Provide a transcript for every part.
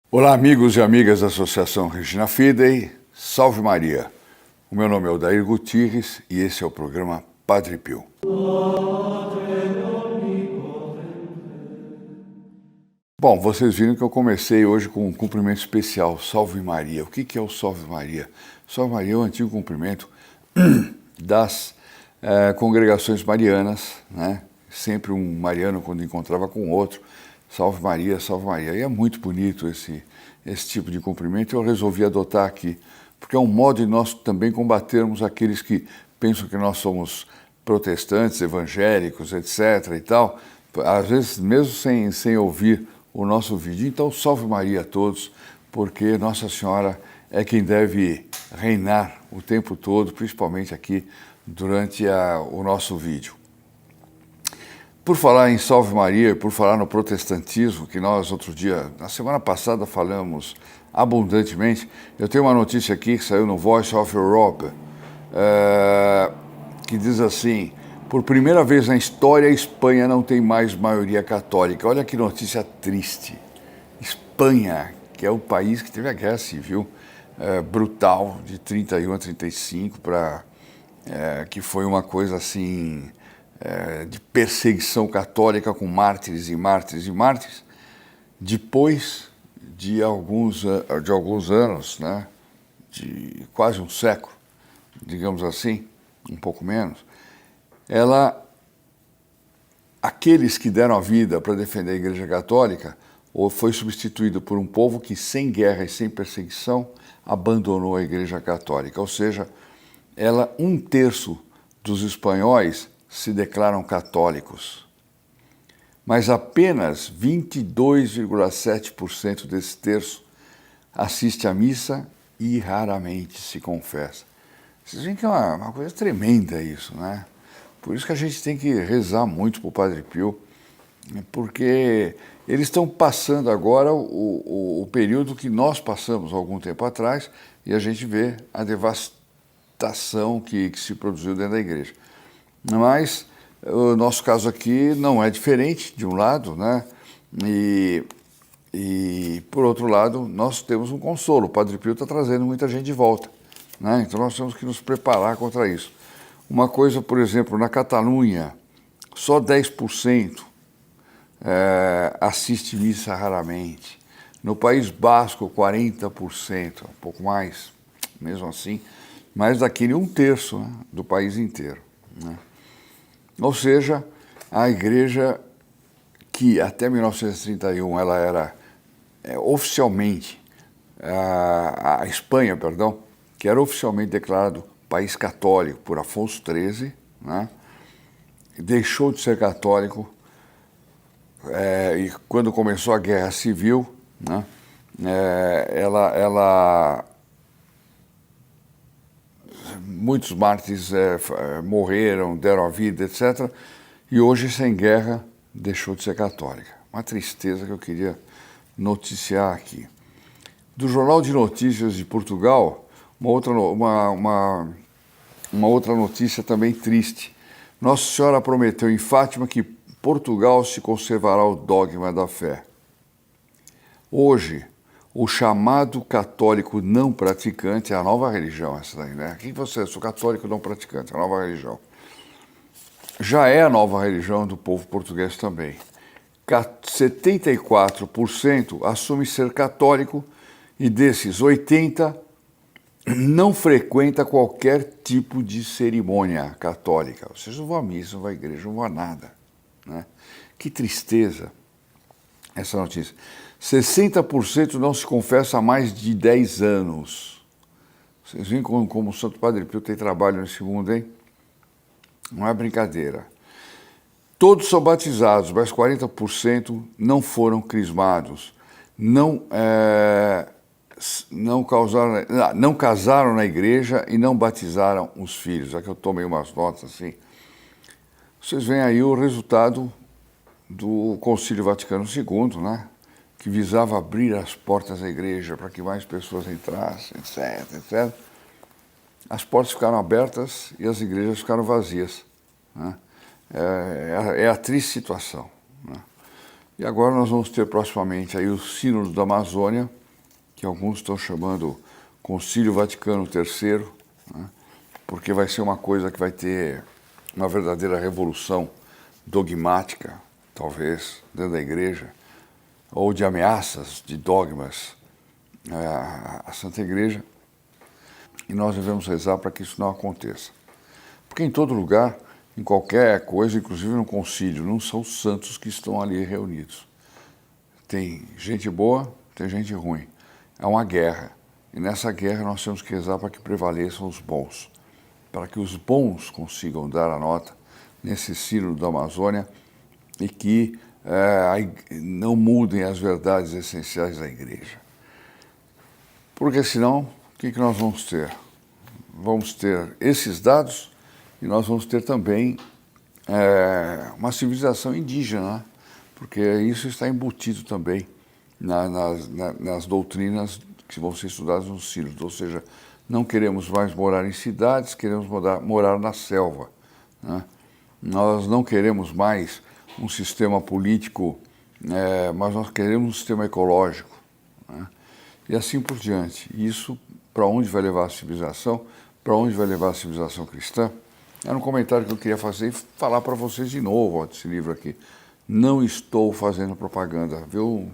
Olá, amigos e amigas da Associação Regina Fidei, salve Maria! O meu nome é Odair Gutierrez e esse é o programa Padre Pio. Bom, vocês viram que eu comecei hoje com um cumprimento especial, Salve Maria. O que é o Salve Maria? Salve Maria é o antigo cumprimento das congregações marianas, né? Sempre um mariano quando encontrava com outro, Salve Maria, Salve Maria. E é muito bonito esse tipo de cumprimento, eu resolvi adotar aqui, porque é um modo de nós também combatermos aqueles que pensam que nós somos protestantes, evangélicos, etc. e tal, às vezes mesmo sem ouvir o nosso vídeo. Então, Salve Maria a todos, porque Nossa Senhora é quem deve reinar o tempo todo, principalmente aqui durante o nosso vídeo. Por falar em Salve Maria, por falar no protestantismo, que nós outro dia, na semana passada, falamos abundantemente, eu tenho uma notícia aqui que saiu no Voice of Europe, que diz assim: por primeira vez na história, a Espanha não tem mais maioria católica. Olha que notícia triste. Espanha, que é o país que teve a guerra civil brutal de 31 a 35, que foi uma coisa assim de perseguição católica com mártires e mártires e mártires. Depois de alguns anos, né, de quase um século, digamos assim, um pouco menos, aqueles que deram a vida para defender a Igreja Católica, ou foi substituído por um povo que, sem guerra e sem perseguição, abandonou a Igreja Católica. Ou seja, um terço dos espanhóis se declaram católicos, mas apenas 22,7% desse terço assiste à missa e raramente se confessa. Vocês veem que é uma coisa tremenda isso, né? Por isso que a gente tem que rezar muito para o Padre Pio, porque eles estão passando agora o período que nós passamos há algum tempo atrás e a gente vê a devastação que se produziu dentro da igreja. Mas o nosso caso aqui não é diferente, de um lado, né? E por outro lado, nós temos um consolo. O Padre Pio está trazendo muita gente de volta, né? Então nós temos que nos preparar contra isso. Uma coisa, por exemplo, na Catalunha, só 10% assiste missa raramente. No País Basco, 40%, um pouco mais, mesmo assim, mais daquele um terço, né, do país inteiro, né? Ou seja, a igreja que até 1931 ela era oficialmente, a Espanha, perdão, que era oficialmente declarado país católico por Afonso XIII, né, deixou de ser católico e quando começou a Guerra Civil, né, muitos mártires morreram, deram a vida, etc. E hoje, sem guerra, deixou de ser católica. Uma tristeza que eu queria noticiar aqui. Do Jornal de Notícias de Portugal, uma outra notícia também triste. Nossa Senhora prometeu em Fátima que Portugal se conservará o dogma da fé. Hoje, o chamado católico não praticante é a nova religião, essa daí, né? Aqui você, sou católico não praticante, a nova religião. Já é a nova religião do povo português também. 74% assume ser católico e desses 80% não frequenta qualquer tipo de cerimônia católica. Ou seja, não vão à missa, não vão à igreja, não vão a nada, né? Que tristeza essa notícia. 60% não se confessa há mais de 10 anos. Vocês veem como o Santo Padre Pio tem trabalho nesse mundo, hein? Não é brincadeira. Todos são batizados, mas 40% não foram crismados. Não casaram na igreja e não batizaram os filhos. Aqui eu tomei umas notas assim. Vocês veem aí o resultado do Concílio Vaticano II, né? Que visava abrir as portas da igreja para que mais pessoas entrassem, etc, etc. As portas ficaram abertas e as igrejas ficaram vazias, né? É a triste situação, né? E agora nós vamos ter proximamente aí o Sínodo da Amazônia, que alguns estão chamando Concílio Vaticano III, né? Porque vai ser uma coisa que vai ter uma verdadeira revolução dogmática, talvez, dentro da igreja, ou de ameaças, de dogmas à Santa Igreja, e nós devemos rezar para que isso não aconteça. Porque em todo lugar, em qualquer coisa, inclusive no concílio, não são os santos que estão ali reunidos. Tem gente boa, tem gente ruim. É uma guerra. E nessa guerra nós temos que rezar para que prevaleçam os bons. Para que os bons consigam dar a nota nesse sínodo da Amazônia e que não mudem as verdades essenciais da igreja. Porque senão, o que nós vamos ter? Vamos ter esses dados e nós vamos ter também uma civilização indígena, né? Porque isso está embutido também nas doutrinas que vão ser estudadas no sínodo. Ou seja, não queremos mais morar em cidades, queremos morar na selva, né? Nós não queremos mais um sistema político, mas nós queremos um sistema ecológico, né? E assim por diante. Isso, para onde vai levar a civilização? Para onde vai levar a civilização cristã? Era um comentário que eu queria fazer e falar para vocês de novo, ó, desse livro aqui. Não estou fazendo propaganda, viu?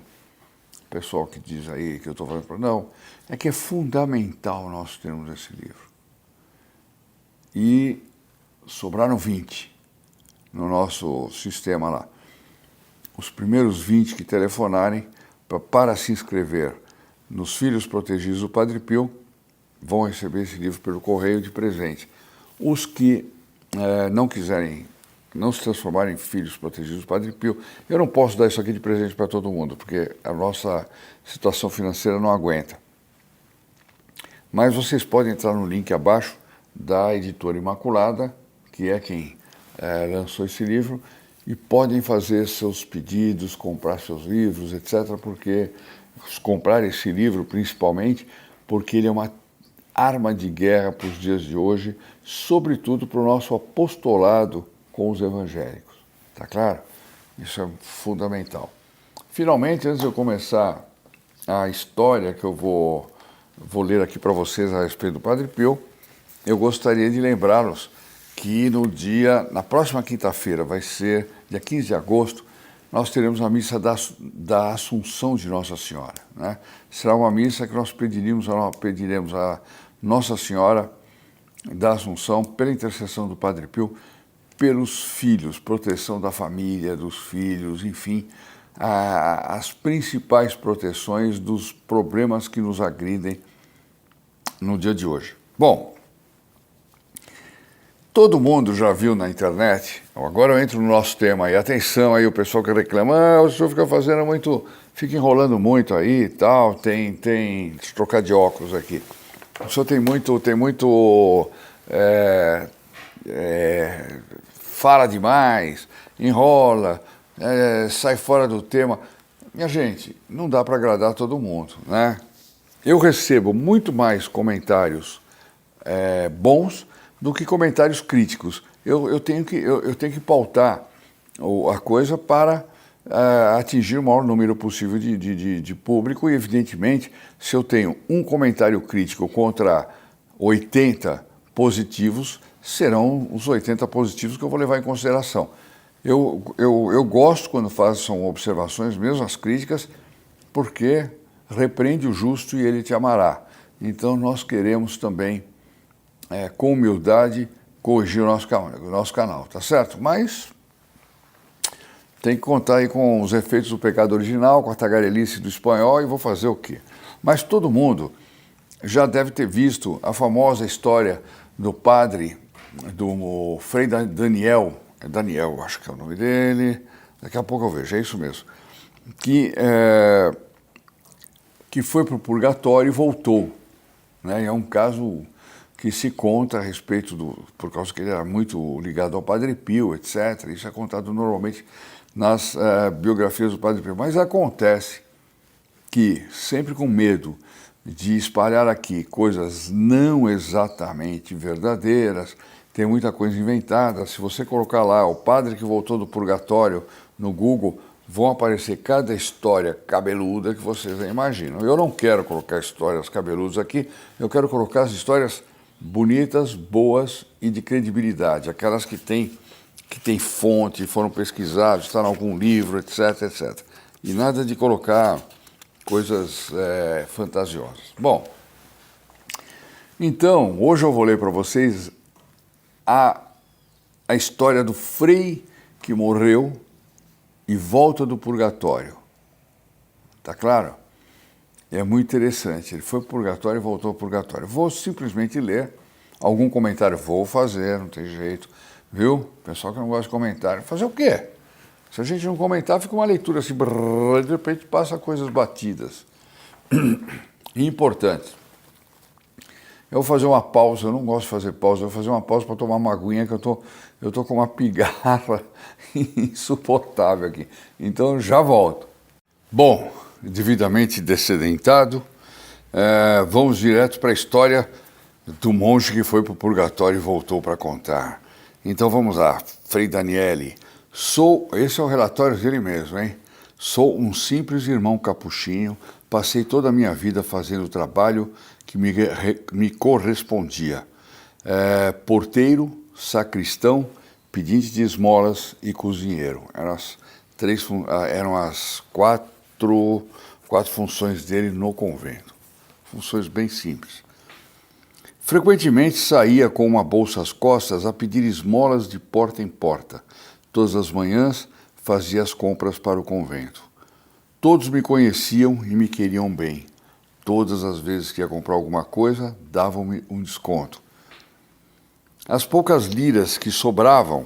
Pessoal que diz aí que eu estou fazendo propaganda. Não, é que é fundamental nós termos esse livro. E sobraram 20 no nosso sistema lá. Os primeiros 20 que telefonarem para se inscrever nos Filhos Protegidos do Padre Pio vão receber esse livro pelo correio de presente. Os que não quiserem, não se transformarem em Filhos Protegidos do Padre Pio, eu não posso dar isso aqui de presente para todo mundo, porque a nossa situação financeira não aguenta. Mas vocês podem entrar no link abaixo da Editora Imaculada, que é quem lançou esse livro, e podem fazer seus pedidos, comprar seus livros, etc., porque comprar esse livro principalmente, porque ele é uma arma de guerra para os dias de hoje, sobretudo para o nosso apostolado com os evangélicos. Tá claro? Isso é fundamental. Finalmente, antes de eu começar a história que eu vou ler aqui para vocês a respeito do Padre Pio, eu gostaria de lembrá-los que na próxima quinta-feira, vai ser dia 15 de agosto, nós teremos a missa da Assunção de Nossa Senhora, né? Será uma missa que nós pediremos a Nossa Senhora da Assunção, pela intercessão do Padre Pio, pelos filhos, proteção da família, dos filhos, enfim, as principais proteções dos problemas que nos agridem no dia de hoje. Bom, todo mundo já viu na internet, agora eu entro no nosso tema aí, atenção aí o pessoal que reclama, o senhor fica enrolando muito aí e tal, deixa eu trocar de óculos aqui. O senhor fala demais, enrola, sai fora do tema. Minha gente, não dá para agradar todo mundo, né? Eu recebo muito mais comentários bons do que comentários críticos. Eu tenho que pautar a coisa para atingir o maior número possível de público e, evidentemente, se eu tenho um comentário crítico contra 80 positivos, serão os 80 positivos que eu vou levar em consideração. Eu gosto quando façam observações, mesmo as críticas, porque repreende o justo e ele te amará. Então nós queremos também, com humildade, corrigir o nosso canal, tá certo? Mas tem que contar aí com os efeitos do pecado original, com a tagarelice do espanhol, e vou fazer o quê? Mas todo mundo já deve ter visto a famosa história do padre, do Frei Daniel, Daniel, acho que é o nome dele, daqui a pouco eu vejo, é isso mesmo, que foi para o purgatório e voltou, né? É um caso que se conta a respeito por causa que ele era muito ligado ao Padre Pio, etc. Isso é contado normalmente nas biografias do Padre Pio. Mas acontece que, sempre com medo de espalhar aqui coisas não exatamente verdadeiras, tem muita coisa inventada. Se você colocar lá o padre que voltou do purgatório no Google, vão aparecer cada história cabeluda que vocês nem imaginam. Eu não quero colocar histórias cabeludas aqui, eu quero colocar as histórias bonitas, boas e de credibilidade, aquelas que têm fonte, foram pesquisadas, estão em algum livro, etc, etc. E nada de colocar coisas fantasiosas. Bom, então, hoje eu vou ler para vocês a história do Frei que morreu e volta do purgatório. Tá claro? É muito interessante. Ele foi para o purgatório e voltou ao purgatório. Vou simplesmente ler. Algum comentário vou fazer, não tem jeito. Viu? Pessoal que não gosta de comentário. Fazer o quê? Se a gente não comentar, fica uma leitura assim, brrr, de repente passa coisas batidas. E importantes. Eu vou fazer uma pausa, eu não gosto de fazer pausa, eu vou fazer uma pausa para tomar uma aguinha, que eu tô com uma pigarra insuportável aqui. Então já volto. Bom, devidamente descedentado, vamos direto para a história do monge que foi para o purgatório e voltou para contar. Então vamos lá, Frei Daniele. Esse é o relatório dele mesmo, hein? Sou um simples irmão capuchinho, passei toda a minha vida fazendo o trabalho que me correspondia. Porteiro, sacristão, pedinte de esmolas e cozinheiro. Eram as quatro funções dele no convento. Funções bem simples. Frequentemente saía com uma bolsa às costas a pedir esmolas de porta em porta. Todas as manhãs fazia as compras para o convento. Todos me conheciam e me queriam bem. Todas as vezes que ia comprar alguma coisa, davam-me um desconto. As poucas liras que sobravam,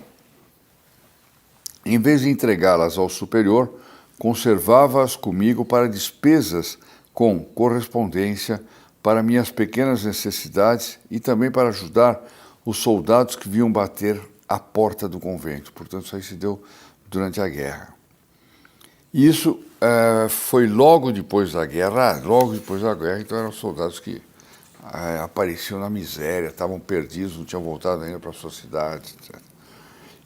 em vez de entregá-las ao superior, conservava-as comigo para despesas com correspondência, para minhas pequenas necessidades e também para ajudar os soldados que vinham bater à porta do convento. Portanto, isso aí se deu durante a guerra. Isso foi logo depois da guerra, então eram soldados que apareciam na miséria, estavam perdidos, não tinham voltado ainda para a sua cidade, etc.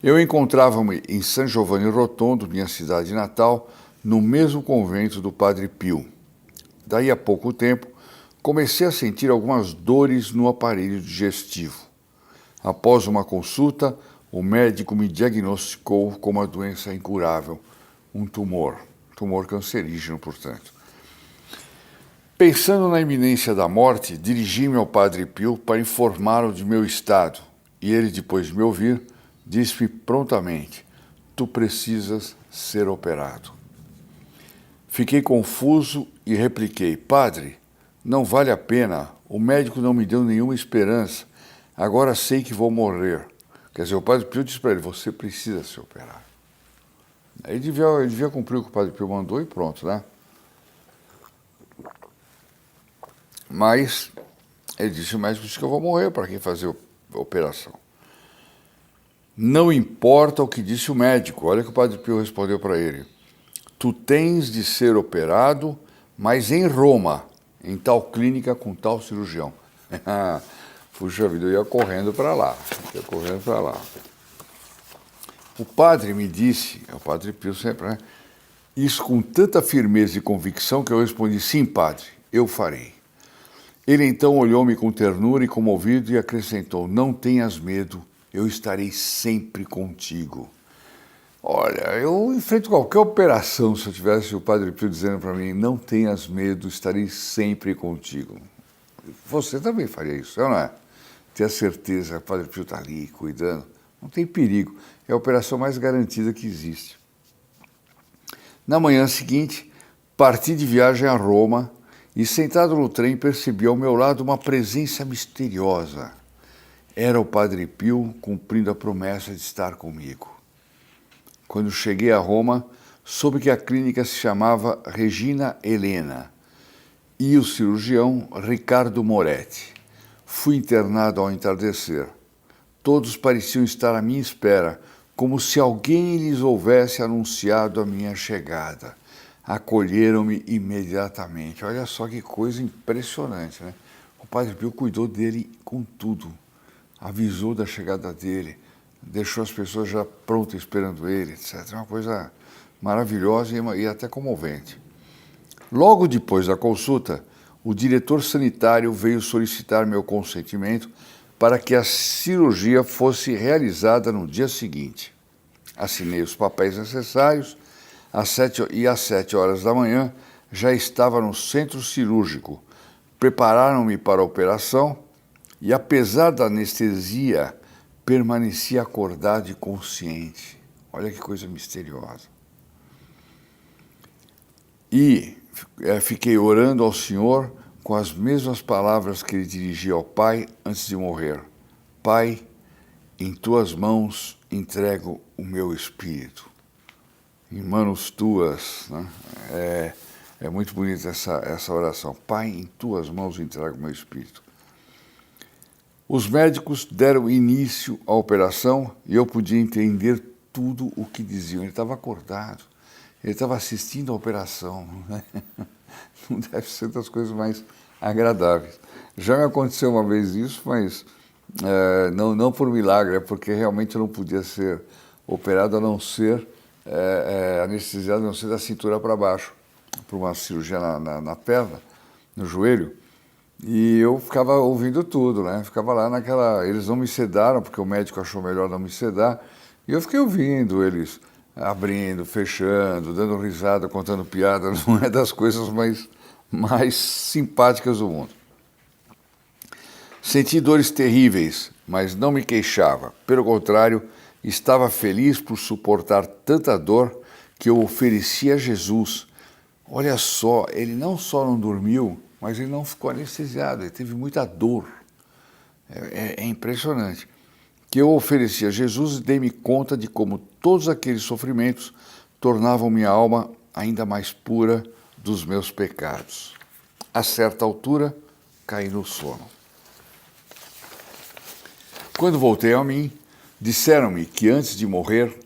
Eu encontrava-me em San Giovanni Rotondo, minha cidade natal, no mesmo convento do Padre Pio. Daí a pouco tempo, comecei a sentir algumas dores no aparelho digestivo. Após uma consulta, o médico me diagnosticou com uma doença incurável, um tumor cancerígeno, portanto. Pensando na iminência da morte, dirigi-me ao Padre Pio para informá-lo de meu estado, e ele, depois de me ouvir, disse-me prontamente: tu precisas ser operado. Fiquei confuso e repliquei: padre, não vale a pena, o médico não me deu nenhuma esperança, agora sei que vou morrer. Quer dizer, o Padre Pio disse para ele: você precisa se operar. Ele devia cumprir o que o Padre Pio mandou e pronto, né? Mas ele disse: o médico disse que eu vou morrer, para quem fazer a operação? Não importa o que disse o médico, olha o que o Padre Pio respondeu para ele: tu tens de ser operado, mas em Roma, em tal clínica com tal cirurgião. Puxa vida, eu ia correndo para lá. O padre me disse, é o Padre Pio sempre, né? Isso com tanta firmeza e convicção que eu respondi: sim, padre, eu farei. Ele então olhou-me com ternura e comovido e acrescentou: não tenhas medo, eu estarei sempre contigo. Olha, eu enfrento qualquer operação se eu tivesse o Padre Pio dizendo para mim: não tenhas medo, estarei sempre contigo. Você também faria isso, não é? Ter a certeza que o Padre Pio está ali cuidando, não tem perigo, é a operação mais garantida que existe. Na manhã seguinte, parti de viagem a Roma e, sentado no trem, percebi ao meu lado uma presença misteriosa. Era o Padre Pio cumprindo a promessa de estar comigo. Quando cheguei a Roma, soube que a clínica se chamava Regina Helena e o cirurgião Riccardo Moretti. Fui internado ao entardecer. Todos pareciam estar à minha espera, como se alguém lhes houvesse anunciado a minha chegada. Acolheram-me imediatamente. Olha só que coisa impressionante, né? O Padre Pio cuidou dele com tudo. Avisou da chegada dele, deixou as pessoas já prontas esperando ele, etc. É uma coisa maravilhosa e até comovente. Logo depois da consulta, o diretor sanitário veio solicitar meu consentimento para que a cirurgia fosse realizada no dia seguinte. Assinei os papéis necessários às 7 horas da manhã já estava no centro cirúrgico. Prepararam-me para a operação e, apesar da anestesia, permaneci acordado e consciente. Olha que coisa misteriosa. E fiquei orando ao Senhor com as mesmas palavras que ele dirigia ao Pai antes de morrer. Pai, em tuas mãos entrego o meu espírito. Em manos tuas, né? É muito bonita essa oração. Pai, em tuas mãos entrego o meu espírito. Os médicos deram início à operação e eu podia entender tudo o que diziam. Ele estava acordado, ele estava assistindo a operação. Né? Não deve ser das coisas mais agradáveis. Já me aconteceu uma vez isso, mas não por milagre, é porque realmente eu não podia ser operado a não ser anestesiado, a não ser da cintura para baixo, por uma cirurgia na perna, no joelho. E eu ficava ouvindo tudo, né? Ficava lá naquela... Eles não me sedaram, porque o médico achou melhor não me sedar. E eu fiquei ouvindo eles abrindo, fechando, dando risada, contando piada. Não é das coisas mais simpáticas do mundo. Senti dores terríveis, mas não me queixava. Pelo contrário, estava feliz por suportar tanta dor que eu ofereci a Jesus. Olha só, ele não só não dormiu, mas ele não ficou anestesiado, ele teve muita dor. É impressionante. Que eu ofereci a Jesus e dei-me conta de como todos aqueles sofrimentos tornavam minha alma ainda mais pura dos meus pecados. A certa altura, caí no sono. Quando voltei a mim, disseram-me que antes de morrer,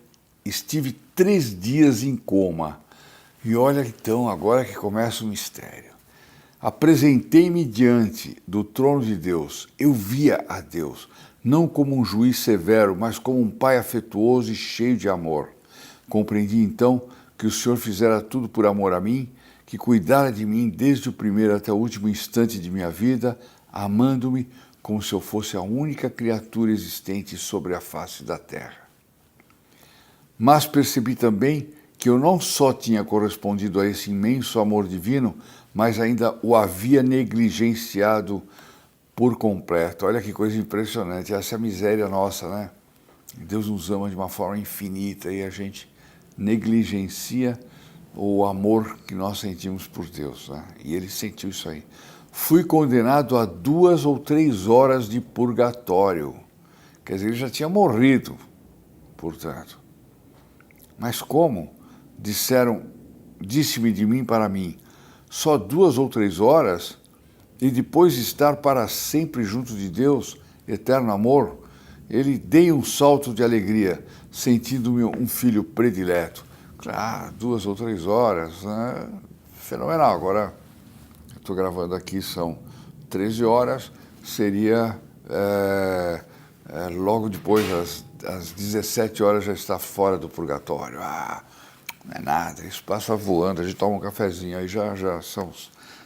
estive 3 dias em coma. E olha então, agora que começa o mistério. Apresentei-me diante do trono de Deus. Eu via a Deus, não como um juiz severo, mas como um pai afetuoso e cheio de amor. Compreendi então que o Senhor fizera tudo por amor a mim, que cuidara de mim desde o primeiro até o último instante de minha vida, amando-me como se eu fosse a única criatura existente sobre a face da terra. Mas percebi também que eu não só tinha correspondido a esse imenso amor divino, mas ainda o havia negligenciado por completo. Olha que coisa impressionante, essa é a miséria nossa, né? Deus nos ama de uma forma infinita e a gente negligencia o amor que nós sentimos por Deus, né? E ele sentiu isso aí. Fui condenado a 2 ou 3 horas de purgatório. Quer dizer, ele já tinha morrido, portanto. Mas como? Disse-me de mim para mim, só 2 ou 3 horas e depois estar para sempre junto de Deus, eterno amor? Ele dei um salto de alegria, sentindo-me um filho predileto. Claro, 2 ou 3 horas, né? Fenomenal. Agora, eu estou gravando aqui, são 13 horas, seria logo depois, às 17 horas, já está fora do purgatório. Não é nada, isso passa voando, a gente toma um cafezinho, aí já são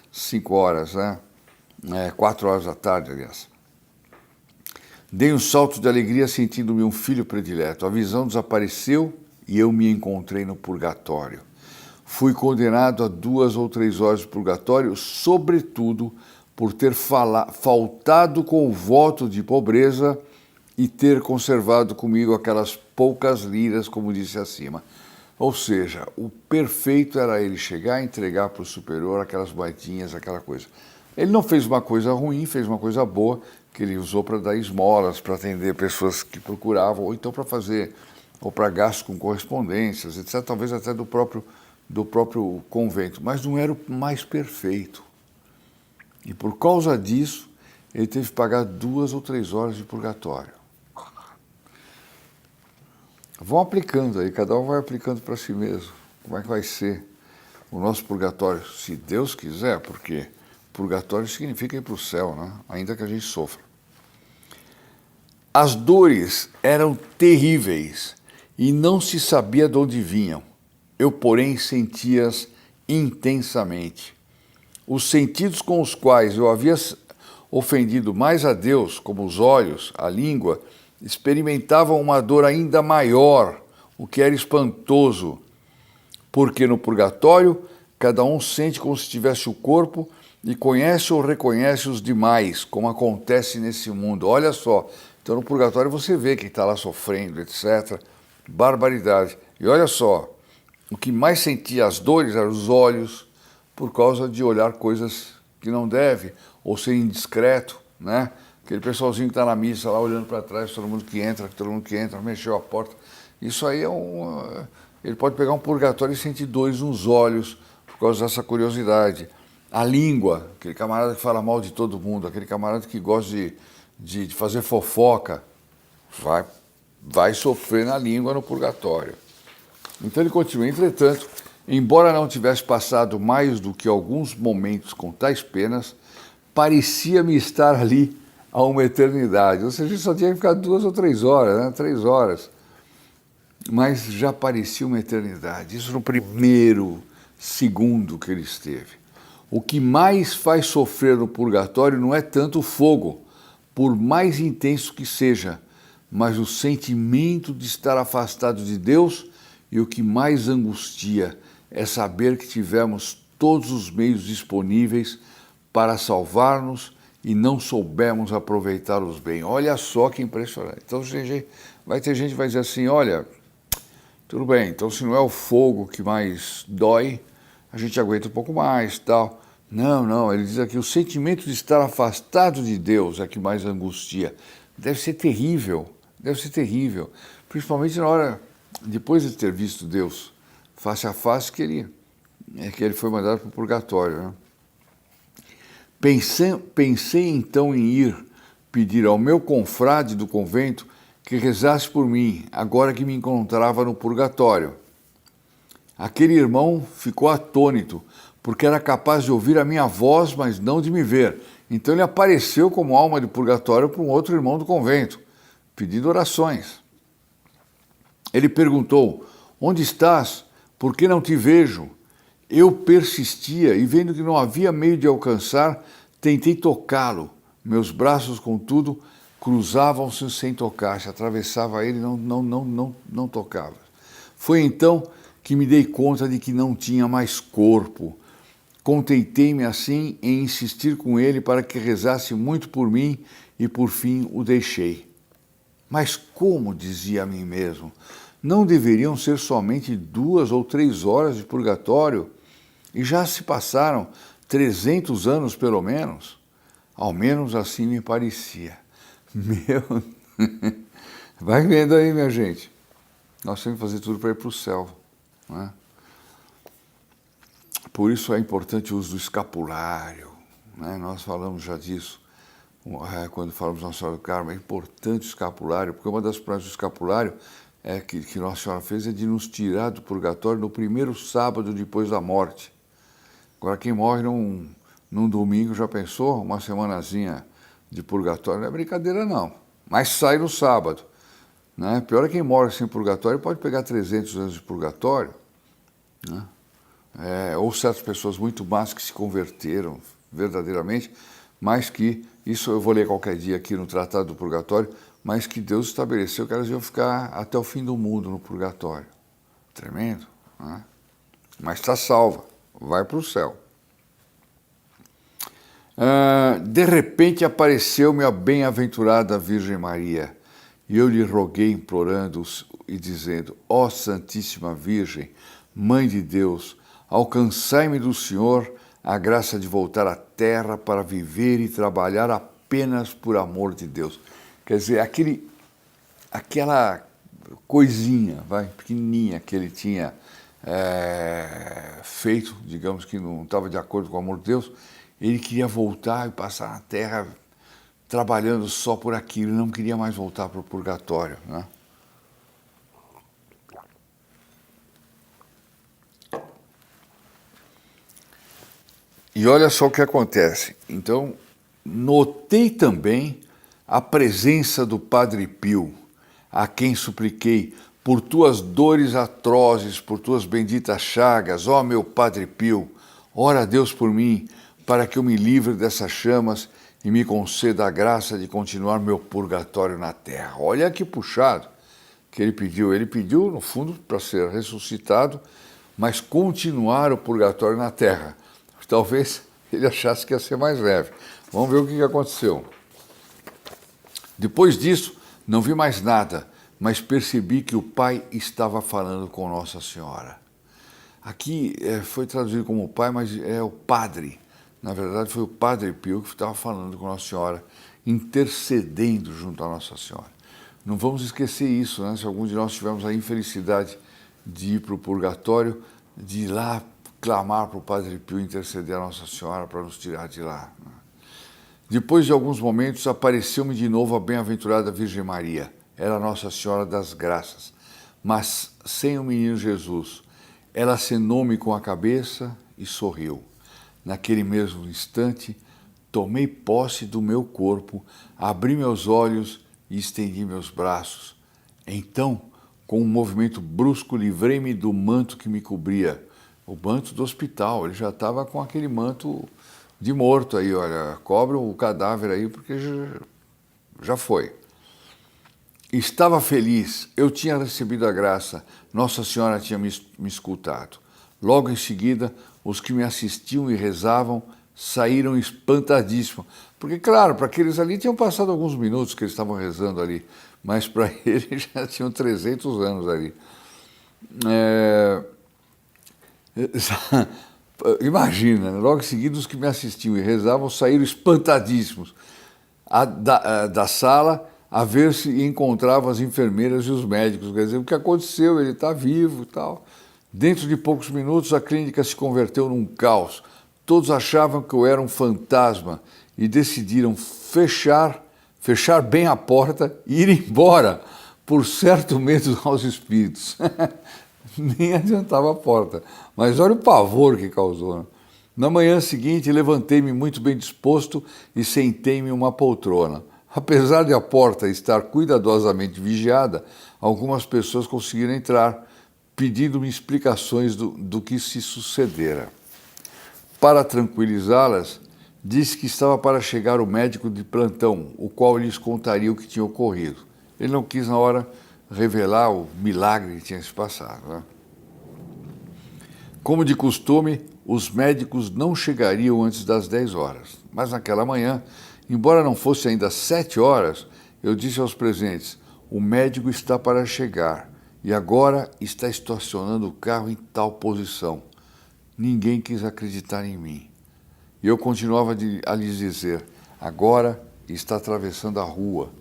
5 horas, né? 4 horas da tarde, aliás. Dei um salto de alegria sentindo-me um filho predileto. A visão desapareceu e eu me encontrei no purgatório. Fui condenado a 2 ou 3 horas de purgatório, sobretudo por ter faltado com o voto de pobreza e ter conservado comigo aquelas poucas liras, como disse acima. Ou seja, o perfeito era ele chegar e entregar para o superior aquelas moedinhas, aquela coisa. Ele não fez uma coisa ruim, fez uma coisa boa, que ele usou para dar esmolas, para atender pessoas que procuravam, ou então para fazer, ou para gastos com correspondências, etc., talvez até do próprio convento, mas não era o mais perfeito. E por causa disso, ele teve que pagar 2 ou 3 horas de purgatório. Vão aplicando aí, cada um vai aplicando para si mesmo. Como é que vai ser o nosso purgatório? Se Deus quiser, porque purgatório significa ir para o céu, né? Ainda que a gente sofra. As dores eram terríveis e não se sabia de onde vinham. eu, porém, sentia-as intensamente. Os sentidos com os quais eu havia ofendido mais a Deus, como os olhos, a língua, experimentavam uma dor ainda maior, o que era espantoso, porque no purgatório cada um sente como se tivesse o corpo e conhece ou reconhece os demais, como acontece nesse mundo. Olha só, então no purgatório você vê quem está lá sofrendo, etc. Barbaridade. E olha só, o que mais sentia as dores eram os olhos, por causa de olhar coisas que não deve, ou ser indiscreto, né? Aquele pessoalzinho que está na missa lá olhando para trás, todo mundo que entra, mexeu a porta. Isso aí é ele pode pegar um purgatório e sentir dores nos olhos, por causa dessa curiosidade. A língua, aquele camarada que fala mal de todo mundo, aquele camarada que gosta de fazer fofoca, vai sofrer na língua no purgatório. Então ele continua, entretanto, embora não tivesse passado mais do que alguns momentos com tais penas, parecia-me estar ali há uma eternidade. Ou seja, só tinha que ficar 2 ou 3 horas, né? 3 horas. Mas já parecia uma eternidade. Isso no primeiro segundo que ele esteve. O que mais faz sofrer no purgatório não é tanto o fogo, por mais intenso que seja, mas o sentimento de estar afastado de Deus, e o que mais angustia é saber que tivemos todos os meios disponíveis para salvar-nos e não soubemos aproveitá-los bem. Olha só que impressionante. Então vai ter gente que vai dizer assim, olha, tudo bem, então se não é o fogo que mais dói, a gente aguenta um pouco mais, tal. Não, ele diz aqui, o sentimento de estar afastado de Deus é que mais angustia. Deve ser terrível, principalmente na hora, depois de ter visto Deus face a face, que ele foi mandado para o purgatório, né? Pensei então em ir pedir ao meu confrade do convento que rezasse por mim, agora que me encontrava no purgatório. Aquele irmão ficou atônito, porque era capaz de ouvir a minha voz, mas não de me ver. Então ele apareceu como alma de purgatório para um outro irmão do convento, pedindo orações. Ele perguntou, onde estás? Por que não te vejo? Eu persistia e, vendo que não havia meio de alcançar, tentei tocá-lo. Meus braços, contudo, cruzavam-se sem tocar. Se atravessava ele, não tocava. Foi então que me dei conta de que não tinha mais corpo. Contentei-me assim em insistir com ele para que rezasse muito por mim e, por fim, o deixei. Mas como, dizia a mim mesmo, não deveriam ser somente 2 ou 3 horas de purgatório? E já se passaram 300 anos, pelo menos. Ao menos assim me parecia. Meu... Vai vendo aí, minha gente. Nós temos que fazer tudo para ir para o céu, né? Por isso é importante o uso do escapulário, né? Nós falamos já disso, quando falamos Nossa Senhora do Carmo, é importante o escapulário, porque uma das promessas do escapulário que Nossa Senhora fez é de nos tirar do purgatório no primeiro sábado depois da morte. Agora, quem morre num domingo, já pensou? Uma semanazinha de purgatório, não é brincadeira não, mas sai no sábado, né? Pior é quem morre sem purgatório, pode pegar 300 anos de purgatório, né? Ou certas pessoas muito más que se converteram verdadeiramente, mas que, isso eu vou ler qualquer dia aqui no Tratado do Purgatório, mas que Deus estabeleceu que elas iam ficar até o fim do mundo no purgatório. Tremendo, né? Mas está salva, vai para o céu. De repente apareceu-me a bem-aventurada Virgem Maria, e eu lhe roguei implorando e dizendo, ó Santíssima Virgem, Mãe de Deus, alcançai-me do Senhor a graça de voltar à terra para viver e trabalhar apenas por amor de Deus. Quer dizer, aquela coisinha, pequenininha que ele tinha feito, digamos que não estava de acordo com o amor de Deus, ele queria voltar e passar na terra trabalhando só por aquilo, não queria mais voltar para o purgatório, né? E olha só o que acontece. Então, notei também a presença do Padre Pio, a quem supliquei, por tuas dores atrozes, por tuas benditas chagas, ó meu Padre Pio, ora a Deus por mim, para que eu me livre dessas chamas e me conceda a graça de continuar meu purgatório na terra. Olha que puxado que ele pediu. Ele pediu, no fundo, para ser ressuscitado, mas continuar o purgatório na terra. Talvez ele achasse que ia ser mais leve. Vamos ver o que aconteceu. Depois disso, não vi mais nada, mas percebi que o Pai estava falando com Nossa Senhora. Aqui foi traduzido como Pai, mas é o Padre. Na verdade, foi o Padre Pio que estava falando com Nossa Senhora, intercedendo junto a Nossa Senhora. Não vamos esquecer isso, né? Se algum de nós tivermos a infelicidade de ir para o purgatório, de ir lá clamar para o Padre Pio interceder a Nossa Senhora para nos tirar de lá. Depois de alguns momentos, apareceu-me de novo a bem-aventurada Virgem Maria. Era Nossa Senhora das Graças, mas sem o menino Jesus. Ela acenou-me com a cabeça e sorriu. Naquele mesmo instante, tomei posse do meu corpo, abri meus olhos e estendi meus braços. Então, com um movimento brusco, livrei-me do manto que me cobria, o manto do hospital. Ele já estava com aquele manto de morto aí, olha, cobre o cadáver aí porque já foi. Estava feliz, eu tinha recebido a graça, Nossa Senhora tinha me escutado. Logo em seguida, os que me assistiam e rezavam saíram espantadíssimos. Porque, claro, para aqueles ali tinham passado alguns minutos que eles estavam rezando ali, mas para eles já tinham 300 anos ali. Imagina, logo em seguida os que me assistiam e rezavam saíram espantadíssimos da sala a ver se encontravam as enfermeiras e os médicos. Quer dizer, o que aconteceu? Ele está vivo e tal. Dentro de poucos minutos a clínica se converteu num caos. Todos achavam que eu era um fantasma e decidiram fechar bem a porta e ir embora, por certo medo aos espíritos. Nem adiantava a porta. Mas olha o pavor que causou, né? Na manhã seguinte, levantei-me muito bem disposto e sentei-me em uma poltrona. Apesar de a porta estar cuidadosamente vigiada, algumas pessoas conseguiram entrar, pedindo-me explicações do que se sucedera. Para tranquilizá-las, disse que estava para chegar o médico de plantão, o qual lhes contaria o que tinha ocorrido. Ele não quis, na hora, revelar o milagre que tinha se passado, né? Como de costume, os médicos não chegariam antes das 10 horas. Mas naquela manhã, embora não fosse ainda 7 horas, eu disse aos presentes, o médico está para chegar e agora está estacionando o carro em tal posição. Ninguém quis acreditar em mim. E eu continuava a lhes dizer, agora está atravessando a rua,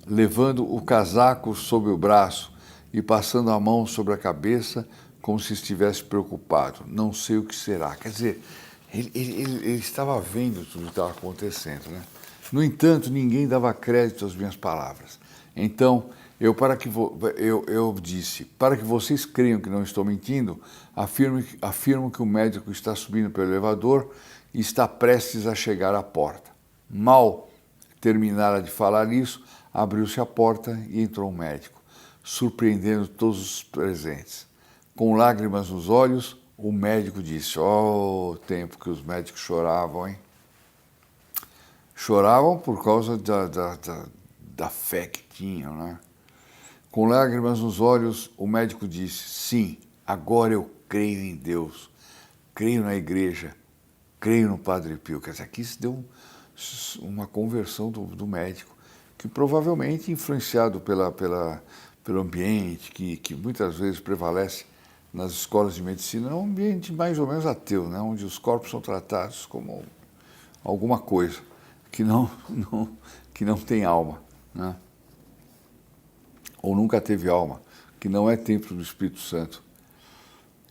levando o casaco sob o braço e passando a mão sobre a cabeça como se estivesse preocupado. Não sei o que será. Quer dizer, ele estava vendo tudo o que estava acontecendo, né? No entanto, ninguém dava crédito às minhas palavras. Então, eu disse, para que vocês creiam que não estou mentindo, afirmo que o médico está subindo pelo elevador e está prestes a chegar à porta. Mal terminara de falar isso, abriu-se a porta e entrou um médico, surpreendendo todos os presentes. Com lágrimas nos olhos, o médico disse, o tempo que os médicos choravam, hein? Choravam por causa da fé que tinham, né? Com lágrimas nos olhos, o médico disse, sim, agora eu creio em Deus, creio na igreja, creio no Padre Pio. Quer dizer, aqui se deu uma conversão do médico, que provavelmente influenciado pelo ambiente que muitas vezes prevalece nas escolas de medicina, é um ambiente mais ou menos ateu, né? Onde os corpos são tratados como alguma coisa que não tem alma, né? Ou nunca teve alma, que não é templo do Espírito Santo.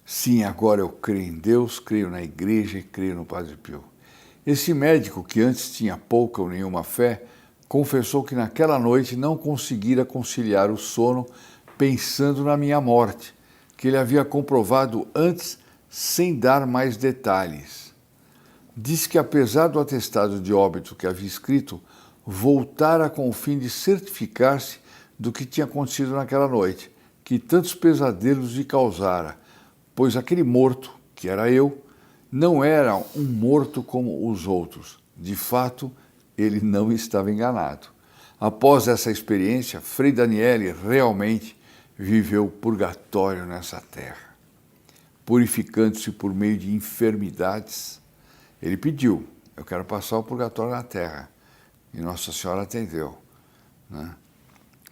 Sim, agora eu creio em Deus, creio na igreja e creio no Padre Pio. Esse médico, que antes tinha pouca ou nenhuma fé, confessou que naquela noite não conseguira conciliar o sono pensando na minha morte, que ele havia comprovado antes sem dar mais detalhes. Diz que apesar do atestado de óbito que havia escrito, voltara com o fim de certificar-se do que tinha acontecido naquela noite, que tantos pesadelos lhe causara, pois aquele morto, que era eu, não era um morto como os outros. De fato, ele não estava enganado. Após essa experiência, Frei Daniele realmente viveu o purgatório nessa terra. Purificando-se por meio de enfermidades, ele pediu: eu quero passar o purgatório na terra. E Nossa Senhora atendeu, né?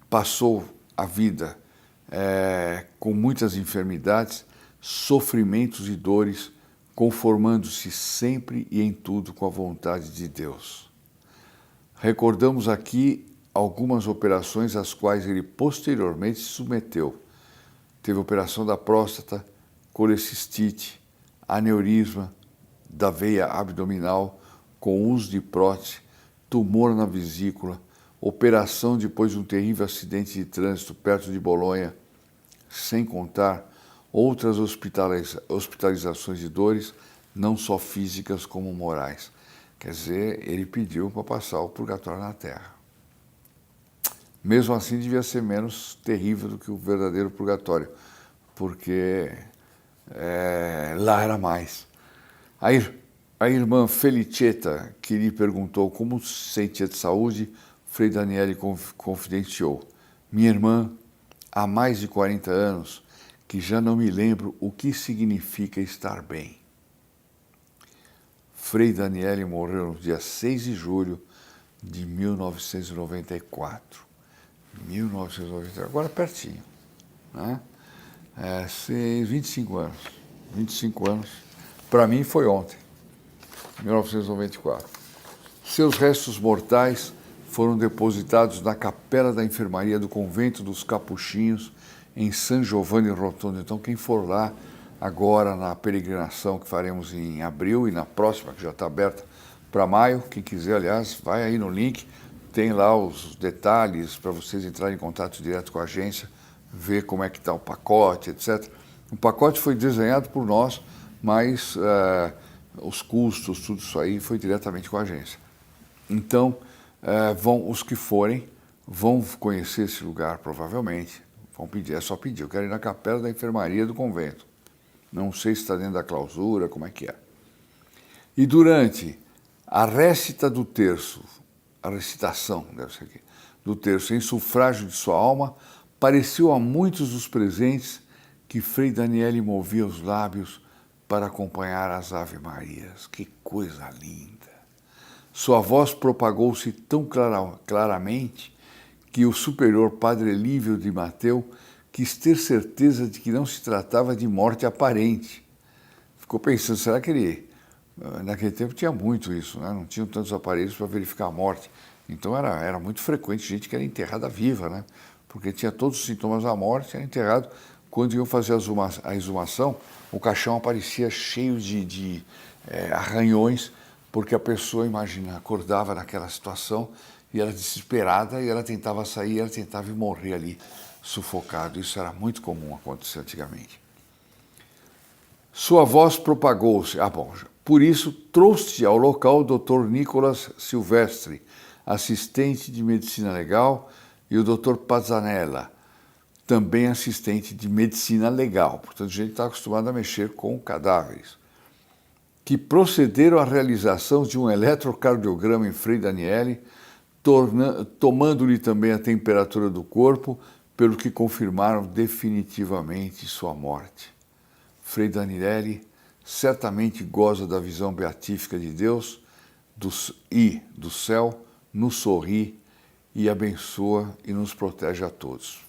Passou a vida com muitas enfermidades, sofrimentos e dores, conformando-se sempre e em tudo com a vontade de Deus. Recordamos aqui algumas operações às quais ele posteriormente se submeteu. Teve operação da próstata, colecistite, aneurisma da veia abdominal com uso de prótese, tumor na vesícula, operação depois de um terrível acidente de trânsito perto de Bolonha, sem contar outras hospitalizações de dores, não só físicas como morais. Quer dizer, ele pediu para passar o purgatório na Terra. Mesmo assim, devia ser menos terrível do que o verdadeiro purgatório, porque lá era mais. A irmã Feliceta, que lhe perguntou como se sentia de saúde, Frei Daniele confidenciou: minha irmã, há mais de 40 anos, que já não me lembro o que significa estar bem. Frei Daniele morreu no dia 6 de julho de 1994. 1994, agora pertinho, né? 25 anos. 25 anos. Para mim foi ontem, 1994. Seus restos mortais foram depositados na capela da enfermaria do convento dos Capuchinhos, em San Giovanni Rotondo. Então, quem for lá agora na peregrinação que faremos em abril e na próxima, que já está aberta para maio, quem quiser, aliás, vai aí no link, tem lá os detalhes para vocês entrarem em contato direto com a agência, ver como é que está o pacote, etc. O pacote foi desenhado por nós, mas os custos, tudo isso aí foi diretamente com a agência. Então, os que forem vão conhecer esse lugar, provavelmente. Vão pedir, é só pedir. Eu quero ir na capela da enfermaria do convento. Não sei se está dentro da clausura, como é que é. E durante a récita do terço, a recitação, deve ser aqui, do terço em sufrágio de sua alma, pareceu a muitos dos presentes que Frei Daniele movia os lábios para acompanhar as Ave-Marias. Que coisa linda! Sua voz propagou-se tão claramente que o superior Padre Elívio de Mateu quis ter certeza de que não se tratava de morte aparente. Ficou pensando, será que ele... Naquele tempo tinha muito isso, né? Não tinham tantos aparelhos para verificar a morte. Então era muito frequente gente que era enterrada viva, né? Porque tinha todos os sintomas da morte, era enterrado. Quando iam fazer a exumação, o caixão aparecia cheio de arranhões, porque a pessoa, imagina, acordava naquela situação e era desesperada e ela tentava sair, ela tentava morrer ali, sufocado. Isso era muito comum acontecer antigamente. Sua voz propagou-se. Por isso, trouxe ao local o Dr. Nicolas Silvestre, assistente de medicina legal, e o Dr. Pazzanella, também assistente de medicina legal. Portanto, a gente está acostumado a mexer com cadáveres, que procederam à realização de um eletrocardiograma em Frei Daniele, tomando-lhe também a temperatura do corpo, pelo que confirmaram definitivamente sua morte. Frei Daniele certamente goza da visão beatífica de Deus e do céu, nos sorri e abençoa e nos protege a todos.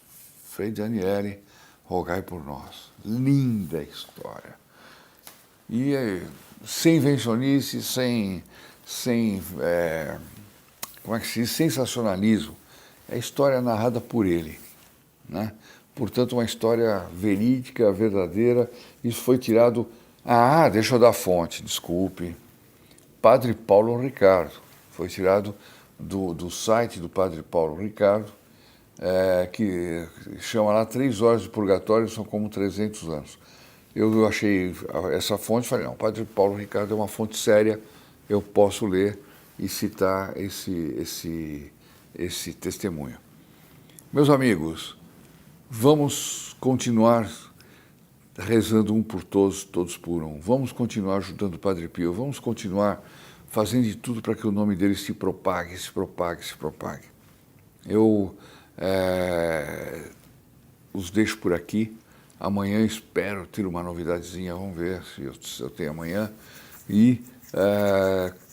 Frei Daniele, rogai por nós. Linda história. E sem invencionice, sem como é que se diz? Sensacionalismo. É história narrada por ele, né? Portanto, uma história verídica, verdadeira. Isso foi tirado... deixa eu dar a fonte, desculpe. Padre Paulo Ricardo. Foi tirado do site do Padre Paulo Ricardo, que chama lá 3 horas de purgatório, são como 300 anos. Eu achei essa fonte e falei, não, o Padre Paulo Ricardo é uma fonte séria, eu posso ler e citar esse testemunho. Meus amigos, vamos continuar rezando um por todos, todos por um. Vamos continuar ajudando o Padre Pio, vamos continuar fazendo de tudo para que o nome dele se propague, se propague, se propague. Eu os deixo por aqui. Amanhã espero ter uma novidadezinha, vamos ver se eu tenho amanhã. E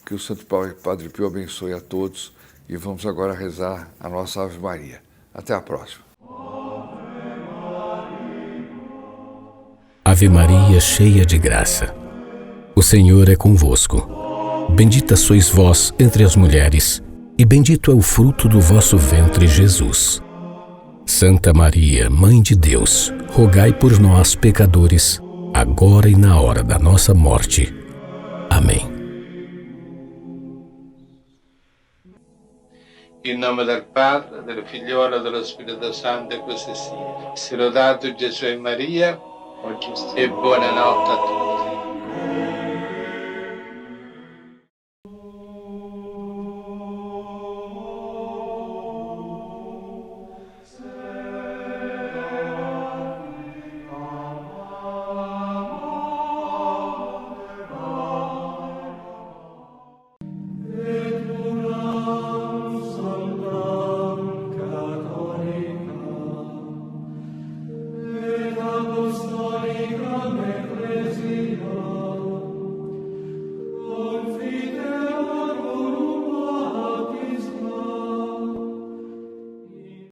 que o Santo Padre Pio abençoe a todos. E vamos agora rezar a nossa Ave Maria. Até a próxima. Ave Maria, cheia de graça, o Senhor é convosco. Bendita sois vós entre as mulheres, e bendito é o fruto do vosso ventre, Jesus. Santa Maria, Mãe de Deus, rogai por nós, pecadores, agora e na hora da nossa morte. Amém. In nome del Padre, del Figliolo e dello Spirito Santo, e così sia. Sia lodato Gesù e Maria, e buonanotte a tutti.